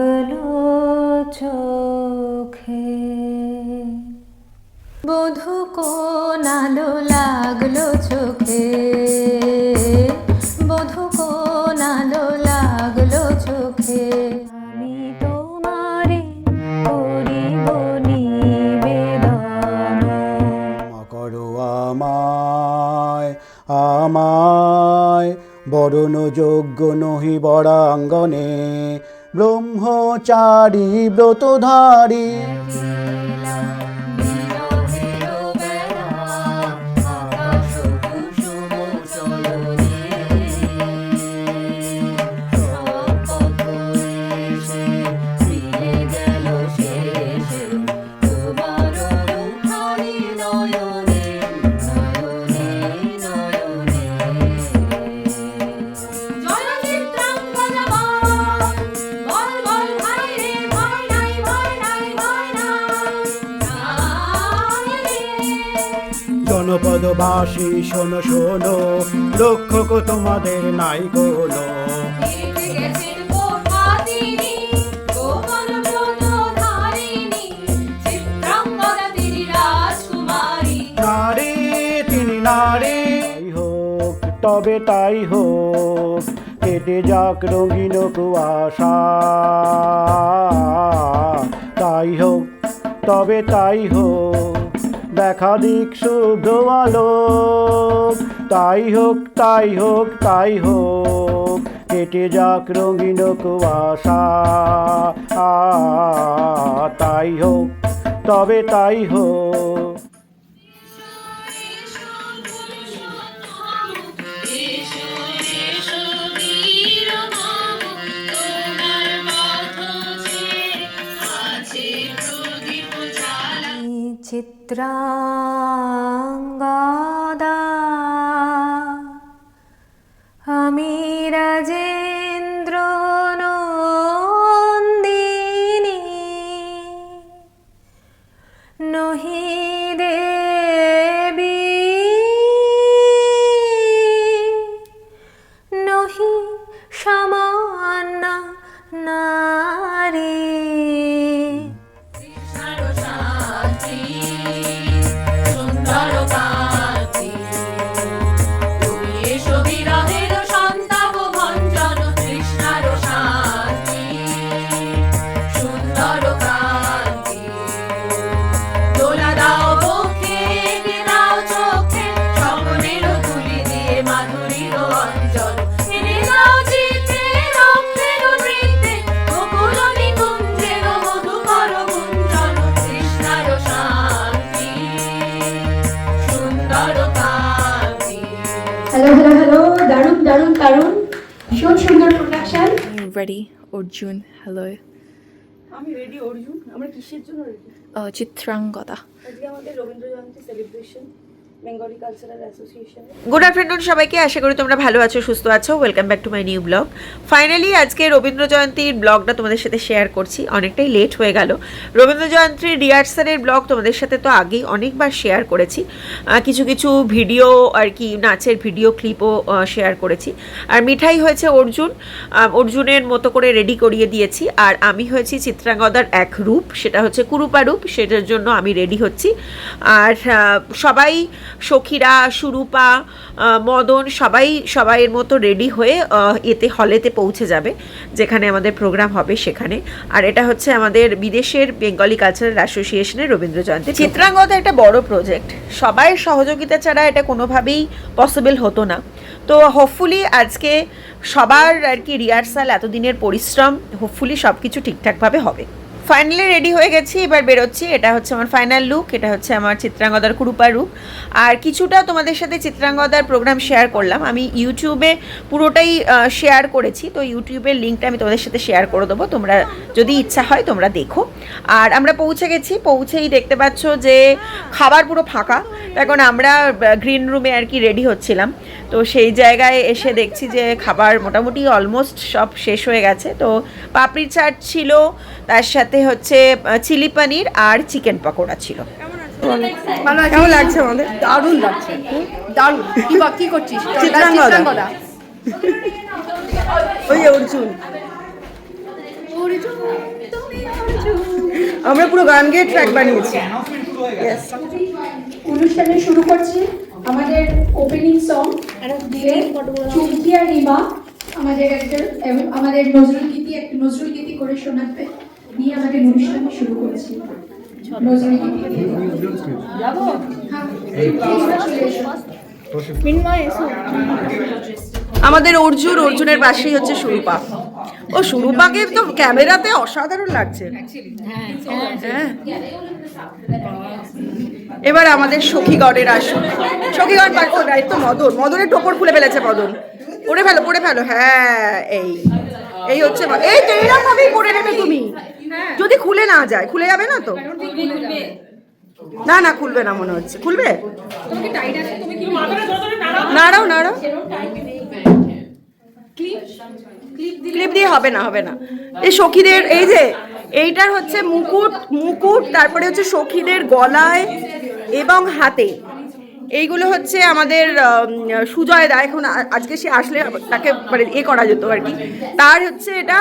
লাগলো চোখে, বধূ কোন আলো লাগলো চোখে, বধূ কোন আলো লাগলো চোখে। আমি তোমারে করিব নিবেদন, করো আমায় আমায় বরণ যোগ্য নহি বরাঙ্গনে, ব্রহ্মচারী ব্রতধারী। জনপদবাসী শোনো শোনো, রক্ষক তোমাদের নাই কোনো। নারী তিনি নারী, হোক তবে তাই হোক, কেটে যাক রঙিন কুয়াশা। তাই হোক তবে তাই হোক, দেখা দিক শুভ্র আলো। তাই হোক তাই হোক তাই হোক, কেটে যাক রঙিন কুয়াশা। তাই হোক তবে তাই হোক। চিত্রাঙ্গদা আমি রাজেন্দ্র নন্দিনী, নহি দেবী নহি সামান্য নারী। হ্যালো হ্যালো হ্যালো, দারুণ দারুণ দারুণ, ভীষণ সুন্দর প্রোডাকশন। Ready Arjun, hello. আমি রেডি অর্জুন। আমরা কিসের জন্য রেডি? চিত্রাঙ্গদা। আজকে আমাদের Rabindra Jayanti celebration, Bengali cultural association. Good afternoon সবাইকে, আশা করি তোমরা ভালো আছো, সুস্থ আছো। Welcome back to my new blog. Finally আজকে রবীন্দ্র জয়ন্তীর ব্লগটা তোমাদের সাথে শেয়ার করছি। অনেকটাই লেট হয়ে গেল। রবীন্দ্র জয়ন্তীর রিহার্সালের ব্লগ তোমাদের সাথে তো আগেই অনেকবার শেয়ার করেছি, কিছু কিছু ভিডিও আর কি নাচের ভিডিও ক্লিপও শেয়ার করেছি। আর মিঠাই হয়েছে অর্জুন, অর্জুনের মতো করে রেডি করিয়ে দিয়েছি। আর আমি হয়েছি চিত্রাঙ্গদার এক রূপ, সেটা হচ্ছে কুরুপা রূপ, সেটার জন্য আমি রেডি হচ্ছি। আর সবাই সখীরা, সুরূপা, মদন সবাইয়ের মতো রেডি হয়ে এতে হলেতে পৌঁছে যাবে, যেখানে আমাদের প্রোগ্রাম হবে সেখানে। আর এটা হচ্ছে আমাদের বিদেশের বেঙ্গলি কালচারাল অ্যাসোসিয়েশনের রবীন্দ্র জয়ন্তী। চিত্রাঙ্গদা একটা বড় প্রজেক্ট, সবাই সহযোগিতা ছাড়া এটা কোনোভাবেই পসিবল হতো না। তো হোপফুলি আজকে সবার আর কি রিহার্সাল, এতদিনের পরিশ্রম, হোপফুলি সব কিছু ঠিকঠাকভাবে হবে। ফাইনালি রেডি হয়ে গেছি, এবার বেরোচ্ছি। এটা হচ্ছে আমার ফাইনাল লুক, এটা হচ্ছে আমার চিত্রাঙ্গদার কুরুপা রূপ। আর কিছুটা তোমাদের সাথে চিত্রাঙ্গদার প্রোগ্রাম শেয়ার করলাম, আমি ইউটিউবে পুরোটাই শেয়ার করেছি। তো ইউটিউবের লিঙ্কটা আমি তোমাদের সাথে শেয়ার করে দেবো, তোমরা যদি ইচ্ছা হয় তোমরা দেখো। আর আমরা পৌঁছে গেছি, পৌঁছেই দেখতে পাচ্ছ যে খাবার পুরো ফাঁকা। এখন আমরা গ্রিন রুমে আর কি রেডি হচ্ছিলাম, তো সেই জায়গায় এসে দেখছি যে খাবার মোটামুটি অলমোস্ট সব শেষ হয়ে গেছে। তো পাপড়ি চাট ছিল, তার সাথে হচ্ছে চিলি পনির আর চিকেন পকোড়া ছিল। কেমন লাগছে আমাদের? দারুণ লাগছে, দারুণ। কি করছিস? চিত্রাঙ্গদা। ওই অর্জুন। ওরে আমরা পুরো গান গেয়ে ট্র্যাক বানিয়েছি। অনুষ্ঠানে শুরু করছি আমাদের ওপেনিং সং দিয়ে চুমকিয়া রিমা আমাদের আমাদের নজরুল গীতি করে শোনাবে নিয়ে আমাদের অনুষ্ঠান শুরু করেছি নজরুল গীতি দিয়ে। আমাদের অর্জুনের পাশেই হচ্ছে সুরূপা। ও সুরূপাকে তো ক্যামেরাতে অসাধারণ লাগছে। হ্যাঁ। এবার আমাদের সখীগণের আসুন। সখীগণ পাঠক দায়িত্ব মদনের টোপর খুলে ফেলেছে মদন। পড়ে ফেলো। হ্যাঁ এই হচ্ছে এই তো এরকম ভাবেই পড়ে নেবে তুমি, যদি খুলে না যায়। খুলে যাবে না তো? না খুলবে না মনে হচ্ছে। খুলবে? নাড়াও ক্লিপ দিয়ে হবে না। এই সখীদের এই যে এইটার হচ্ছে মুকুট তারপরে হচ্ছে সখীদের গলায় এবং হাতে, এইগুলো হচ্ছে আমাদের সুজয় দা। এখন আজকে সে আসলে তাকে মানে করা যেত আর কি। তার হচ্ছে এটা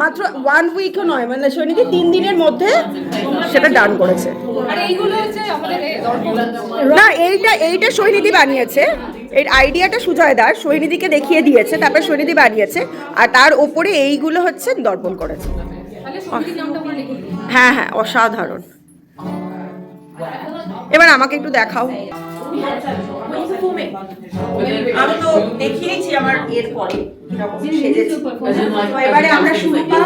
মাত্র 1 উইকও নয়, মানে সৈনিধি 3 দিনের মধ্যে সেটা ডান করেছে। না এইটা সৈনিধি বানিয়েছে। এর আইডিয়াটা সুজয় দার, সৈনিধিকে দেখিয়ে দিয়েছে, তারপর সৈনিধি বানিয়েছে, আর তার ওপরে এইগুলো হচ্ছে দর্পণ করেছে। হ্যাঁ অসাধারণ। এবার আমাকে একটু দেখাও। আমি তো দেখিয়েছি আমার এর পরে সেজেছি। এবারে আমরা সুরূপা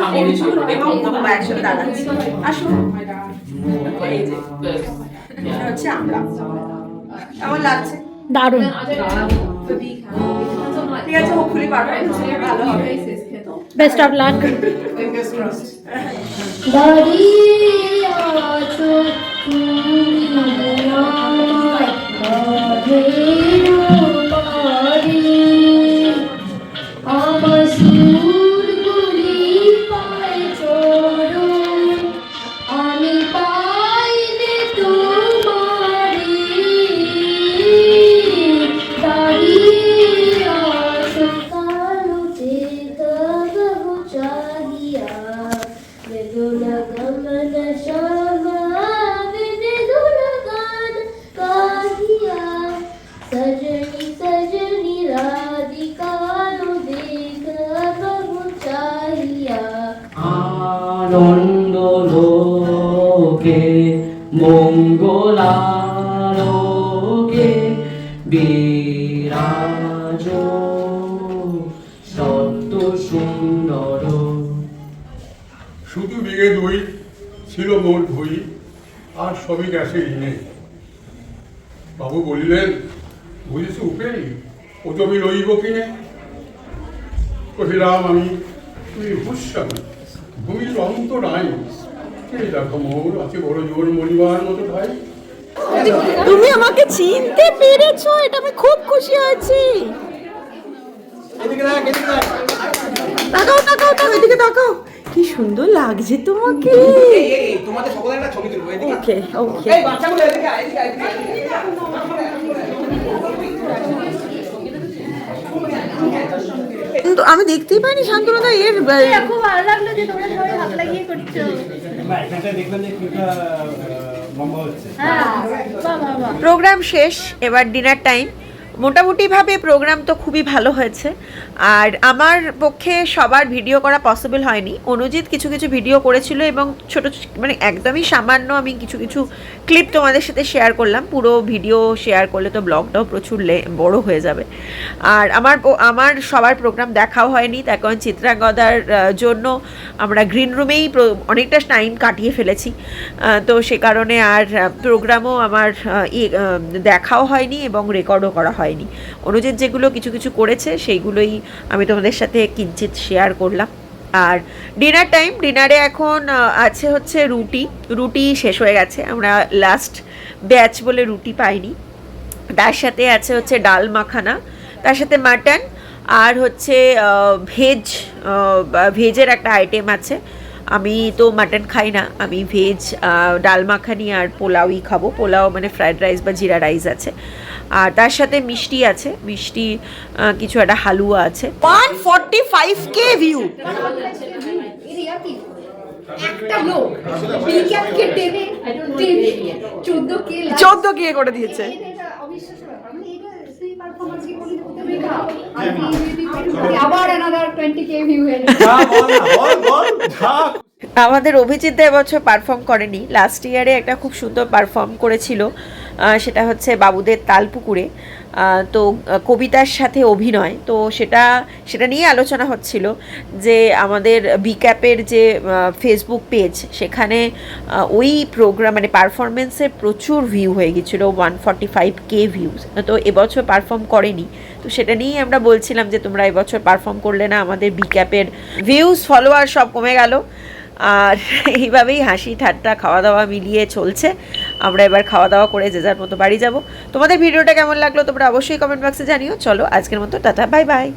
এবং বাবা একসাথে দাঁড়াচ্ছি। আসুন, হচ্ছে আমরা। কেমন লাগছে? দারুণ। ঠিক আছে, হোপফুলি পারবে, ভালো হবে। Best of luck. দাঁড়িয়ে আছো তুমি আমায় আমার সুরগুলি পায় চরণ, আমি পাইলে তোমারি। দাঁড়িয়ে আছো কালো চেতবু চাহিয়া, বেদনা গমন বেদনা গান কাহিয়া, সজনি রাধিকালো দেখবু চাহিয়া। আনন্দ লোকে মঙ্গলালোকে বিরাজ সত্য সুন্দর। শুধু বিঘে 2 ছিল মোট ভুই, আর সবই গেছে ঋণে। বাবু বলিলেন, বুঝেছি উপেই ও জমি লইব কিনে। কহিলাম আমি, তুই হুস্যামি, ভূমির অন্ত নাই। এই দেখো মোর আছে বড় জোর মরিবার মতো ভাই। তুমি আমাকে চিনতে পেরেছো, এটা আমি খুব খুশি হয়েছি। তাকাও এদিকে তাকাও, কি সুন্দর লাগছে তোমাকে। তোমাদের সকলের একটা ছবি তুলবো। ওকে এই বাচ্চাগুলো এদিকে আয়। কিন্তু আমি দেখতেই পাইনি শান্তনুদা এর খুব ভালো লাগলো যে তোমরা সবাই হাত লাগিয়ে করছো। প্রোগ্রাম শেষ, এবার ডিনার টাইম। মোটামুটিভাবে প্রোগ্রাম তো খুবই ভালো হয়েছে, আর আমার পক্ষে সবার ভিডিও করা পসিবল হয়নি। অনুজিৎ কিছু ভিডিও করেছিল এবং ছোট মানে একদমই সামান্য আমি কিছু ক্লিপ তোমাদের সাথে শেয়ার করলাম। পুরো ভিডিও শেয়ার করলে তো ব্লগটাও প্রচুর বড় হয়ে যাবে। আর আমার সবার প্রোগ্রাম দেখাও হয়নি, তার কারণ চিত্রাঙ্গদার জন্য আমরা গ্রিন রুমেই অনেকটা টাইম কাটিয়ে ফেলেছি। তো সে কারণে আর প্রোগ্রামও আমার দেখাও হয়নি এবং রেকর্ডও করা হয়নি। অনুজিৎ যেগুলো কিছু করেছে সেইগুলোই আমি তোমাদের সাথে কিঞ্চিত শেয়ার করলাম। আর ডিনার টাইম, ডিনারে এখন আছে হচ্ছে রুটি শেষ হয়ে গেছে, আমরা লাস্ট ব্যাচ বলে রুটি পাইনি। তার সাথে আছে হচ্ছে ডাল মাখানা, তার সাথে মাটন, আর হচ্ছে ভেজের একটা আইটেম আছে। আমি তো মাটন খাই না, আমি ভেজ ডাল মাখানি আর পোলাওই খাবো। পোলাও মানে ফ্রায়েড রাইস বা জিরা রাইস আছে, আর তার সাথে মিষ্টি আছে, কিছু একটা হালুয়া আছে। 145K ভিউ, একটা লোক বিজ্ঞানকে টেনে 14 কে 14 কে করে দিয়েছে। অবিশ্বাস্য ব্যাপার মানে এটা সেই পারফরম্যান্স কি করে হতে পারে আবার another 20 কে ভিউ হয়ে আমাদের অভিজিৎ দা এবছর পারফর্ম করেনি, লাস্ট ইয়ারে একটা খুব সুন্দর পারফর্ম করেছিল, সেটা হচ্ছে বাবুদের তালপুকুরে। তো কবিতার সাথে অভিনয়, তো সেটা নিয়ে আলোচনা হচ্ছিল যে আমাদের বিক্যাপের যে ফেসবুক পেজ, সেখানে ওই প্রোগ্রাম মানে পারফরমেন্সের প্রচুর ভিউ হয়ে গেছিলো, 145K ভিউজ। তো এবছর পারফর্ম করেনি, তো সেটা নিয়েই আমরা বলছিলাম যে তোমরা এবছর পারফর্ম করলে না, আমাদের বিক্যাপের ভিউজ ফলোয়ার সব কমে গেল। আর এইভাবেই হাসি ঠাট্টা খাওয়া দাওয়া মিলিয়ে চলছে। আমরা এবার খাওয়া দাওয়া করে যে যার মতো বাড়ি যাব। তোমাদের ভিডিওটা কেমন লাগলো তোমরা অবশ্যই কমেন্ট বক্সে জানিও। চলো আজকের মতো টাটা, বাই বাই।